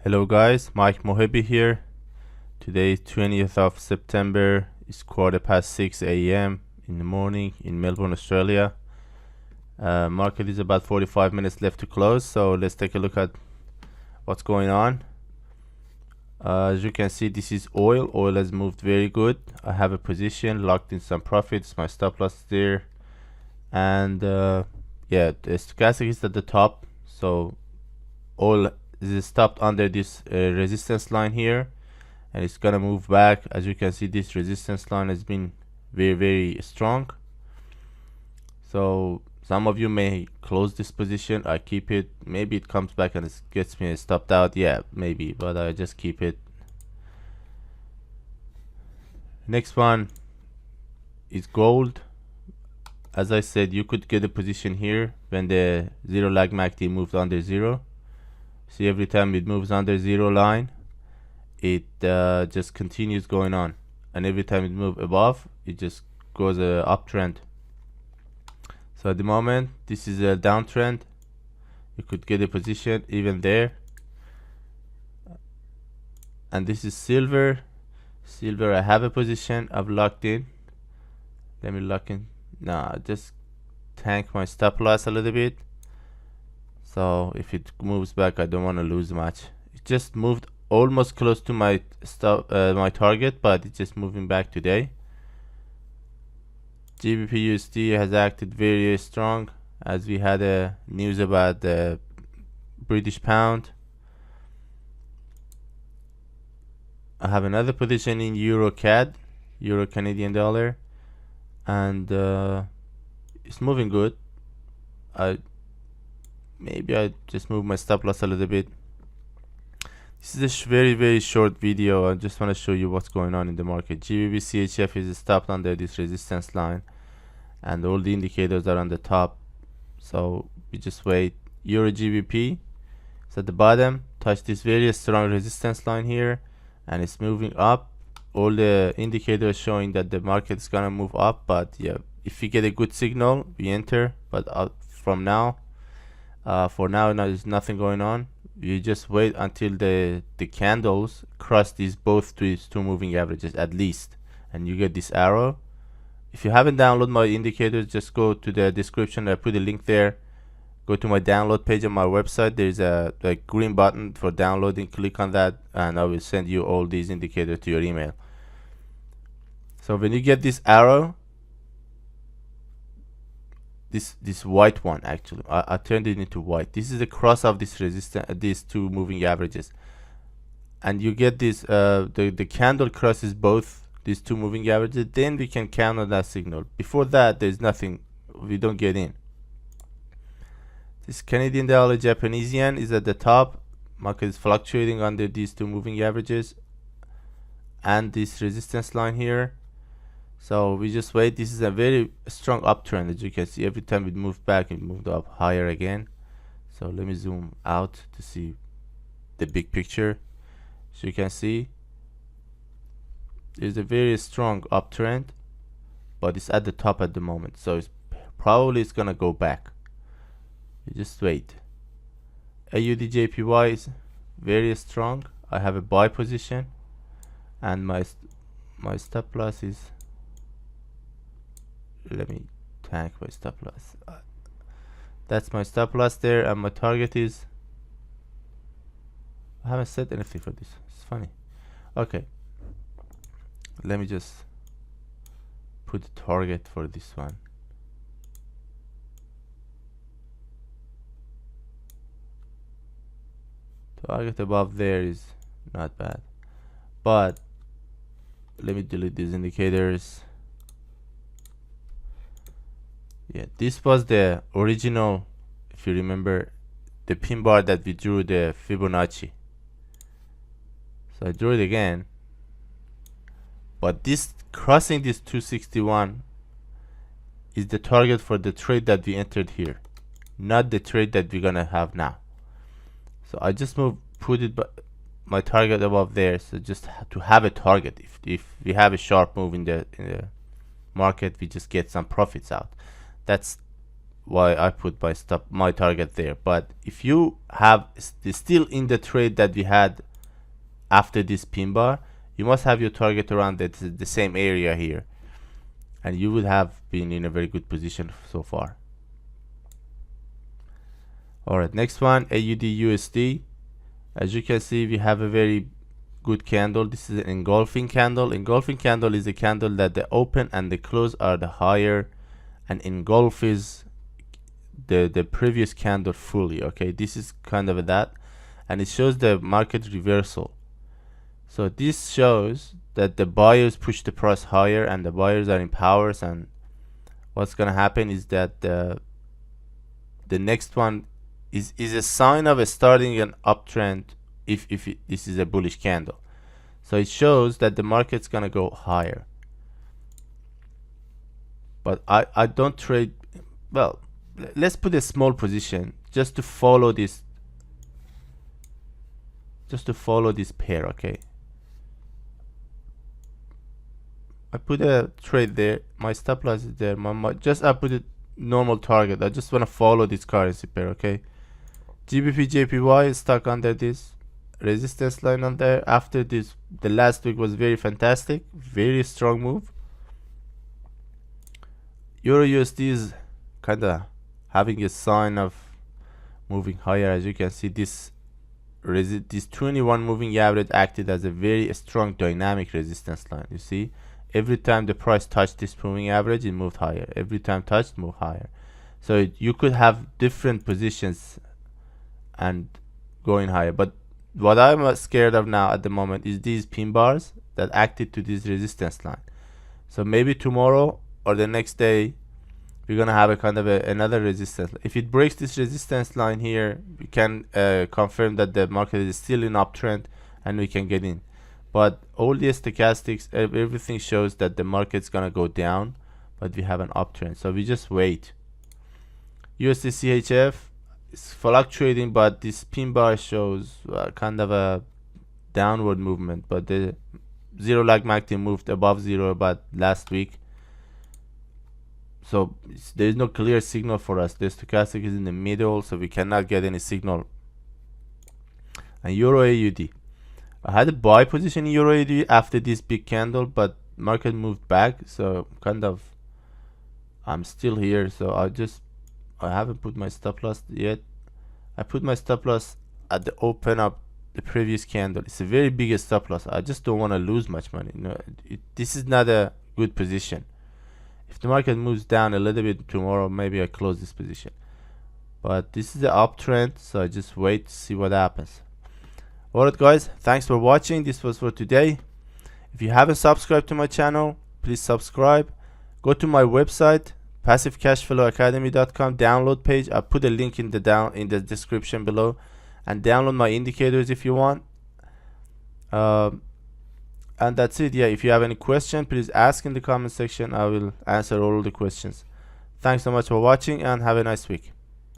Hello guys, Mike Mohebi here. Today is 20th of September. It's 6:15 a.m. in the morning in Melbourne, Australia. Market is about 45 minutes left to close, so let's take a look at what's going on. As you can see, this is oil. Oil has moved very good. I have a position, locked in some profits. My stop loss is there. And yeah, the stochastic is at the top. So oil is stopped under this resistance line here, and it's gonna move back. As you can see, this resistance line has been very strong, so some of you may close this position. I keep it. Maybe it comes back and it gets me stopped out. Yeah, maybe, but I just keep it. Next one is gold. As I said, you could get a position here when the zero lag MACD moved under zero. See, every time it moves under zero line, it just continues going on, and every time it moves above, it just goes a uptrend. So at the moment, this is a downtrend. You could get a position even there. And this is silver. Silver, I have a position I've locked in. Let me lock in. Nah, just tank my stop loss a little bit. So if it moves back, I don't want to lose much. It just moved almost close to my my target, but it's just moving back today. GBP USD has acted very strong, as we had a news about the British pound. I have another position in Euro CAD, Euro Canadian dollar, and it's moving good. Maybe I just move my stop loss a little bit. This is a very short video. I just want to show you what's going on in the market. GBP CHF is stopped under this resistance line, and all the indicators are on the top, so we just wait. Euro GBP is at the bottom, touch this very strong resistance line here, and it's moving up. All the indicators showing that the market is gonna move up, but yeah, if we get a good signal, we enter. But from now, for now, there's nothing going on. You just wait until the candles cross these both two moving averages at least, and you get this arrow. If you haven't downloaded my indicators, just go to the description. I put a link there. Go to my download page on my website. There's a green button for downloading. Click on that, and I will send you all these indicators to your email. So when you get this arrow, this white one, actually I turned it into white. This is the cross of this resistance, these two moving averages, and you get this the candle crosses both these two moving averages, then we can count on that signal. Before that, there's nothing, we don't get in. This Canadian dollar Japanese yen is at the top. Market is fluctuating under these two moving averages and this resistance line here. So we just wait. This is a very strong uptrend. As you can see, every time it moved back, it moved up higher again. So let me zoom out to see the big picture. So you can see there's a very strong uptrend, but it's at the top at the moment, so it's probably gonna go back. You just wait. AUD JPY is very strong. I have a buy position, and my stop loss is, let me tank my stop loss. That's my stop loss there, and my target is, I haven't set anything for this. It's funny. Okay, let me just put the target for this one. Target above there is not bad, but let me delete these indicators. Yeah, this was the original, if you remember, the pin bar that we drew, the Fibonacci. So I drew it again, but this crossing this 261 is the target for the trade that we entered here, not the trade that we're gonna have now. So I just put it my target above there, so just to have a target. If we have a sharp move in the market, we just get some profits out. That's why I put my target there. But if you have still in the trade that we had after this pin bar, you must have your target around the same area here, and you would have been in a very good position so far. Alright, next one, AUD USD. As you can see, we have a very good candle. This is an engulfing candle. Engulfing candle is a candle that the open and the close are the higher, and engulfs the previous candle fully. Okay, this is kind of that, and it shows the market reversal. So this shows that the buyers push the price higher and the buyers are in powers, and what's gonna happen is that the next one is a sign of starting an uptrend if this is a bullish candle. So it shows that the market's gonna go higher. But I don't trade. Well, let's put a small position just to follow this pair. Okay, I put a trade there, my stop loss is there, I put a normal target. I just want to follow this currency pair. Okay, GBP JPY is stuck under this resistance line on there. After this, the last week was very fantastic, very strong move. Euro USD is kind of having a sign of moving higher. As you can see, this 21 moving average acted as a very strong dynamic resistance line. You see, every time the price touched this moving average, it moved higher. Every time touched, move higher. So you could have different positions and going higher. But what I'm scared of now at the moment is these pin bars that acted to this resistance line. So maybe tomorrow or the next day, we're gonna have a kind of another resistance. If it breaks this resistance line here, we can confirm that the market is still in uptrend and we can get in. But all the stochastics, everything shows that the market's gonna go down, but we have an uptrend. So we just wait. USD CHF is fluctuating, but this pin bar shows kind of a downward movement. But the zero lag MACD moved above zero about last week. So there is no clear signal for us. The stochastic is in the middle, so we cannot get any signal. And Euro AUD, I had a buy position in Euro AUD after this big candle, but market moved back, so kind of I'm still here. So I haven't put my stop loss yet. I put my stop loss at the open up the previous candle. It's a very big stop loss. I just don't want to lose much money. You know, this is not a good position. If the market moves down a little bit tomorrow, maybe I close this position. But this is the uptrend, so I just wait to see what happens. Alright guys, thanks for watching. This was for today. If you haven't subscribed to my channel, please subscribe. Go to my website, passivecashflowacademy.com download page. I put a link in the description below, and download my indicators if you want. And that's it. Yeah, if you have any question, please ask in the comment section. I will answer all the questions. Thanks so much for watching and have a nice week.